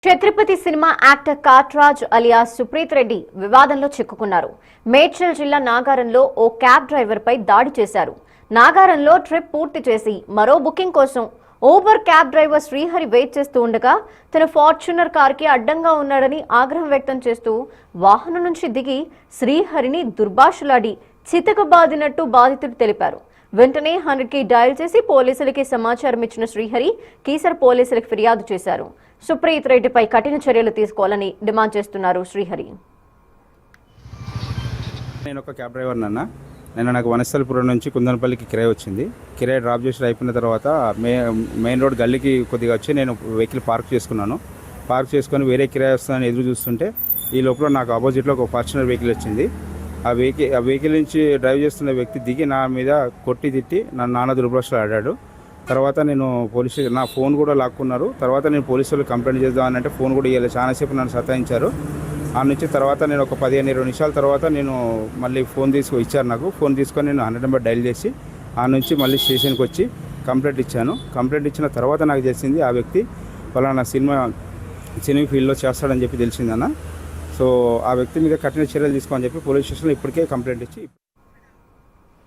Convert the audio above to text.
Chhatrapati cinema actor Katraj alias Supreeth Reddy వివాదంలో చిక్కుకున్నారు. మేడ్చల్ జిల్లా నాగారంలో ఓ క్యాబ్ డ్రైవర్ పై దాడి చేశారు. నాగారంలో ట్రిప్ పూర్తి చేసి మరో బుకింగ్ కోసం Uber cab driver Srihari wait చేస్తూ ఉండగా తన ఫార్చునర్ కార్కి అడ్డంగా ఉన్నాడని ఆగ్రహం వ్యక్తం చేస్తూ వాహనం నుంచి దిగి శ్రీహరిని దుర్భాషలాడి చితకబాదినట్టు బాధితుడు తెలిపారు. వెంటనే 100కి డయల్ చేసి పోలీసులకి సమాచారం ఇచ్చిన శ్రీహరి కీసర్ పోలీసులకు ఫిర్యాదు చేశారు. సుప్రీత్ రెడ్డిపై కఠిన చర్యలు తీసుకోవాలని డిమాండ్ చేస్తున్నారు శ్రీహరి. నేను ఒక క్యాబ్ డ్రైవర్ నాకు వనస్థలపురం నుంచి కుందనపల్లికి కిరాయి వచ్చింది. కిరాయి డ్రాప్ చేసి అయిపోయిన తర్వాత మెయిన్ రోడ్ గల్లీకి కొద్దిగా వచ్చి నేను వెహికల్ పార్క్ చేసుకున్నాను. పార్క్ చేసుకొని వేరే కిరాయి వస్తుందని ఎదురు చూస్తుంటే ఈ లోపల నాకు ఆపోజిట్లో ఒక ఫార్చునర్ వెహికల్ వచ్చింది. ఆ వెహికల్ నుంచి డ్రైవ్ చేస్తున్న వ్యక్తి దిగి నా మీద కొట్టి తిట్టి నాన్న దుర్భాషలు ఆడాడు. తర్వాత నేను నా ఫోన్ కూడా లాక్కున్నారు. తర్వాత నేను పోలీసు వాళ్ళు కంప్లైంట్ చేద్దామని అంటే ఫోన్ కూడా ఇవ్వలేదు. చాలాసేపు నన్ను సతాయించారు. ఆ నుంచి తర్వాత నేను ఒక 15-20 నిమిషాల తర్వాత నేను మళ్ళీ ఫోన్ ఇచ్చారు. నాకు ఫోన్ తీసుకొని నేను 100 నెంబర్ డైల్ చేసి ఆ నుంచి మళ్ళీ స్టేషన్కి వచ్చి కంప్లైంట్ ఇచ్చాను. కంప్లైంట్ ఇచ్చిన తర్వాత నాకు తెలిసింది ఆ వ్యక్తి ఫలానా సినిమా ఫీల్డ్లో చేస్తాడని చెప్పి తెలిసిందన్న. సో ఆ వ్యక్తి మీద కఠిన చర్యలు తీసుకోమని చెప్పి పోలీస్ స్టేషన్లో ఇప్పటికే కంప్లైంట్ ఇచ్చి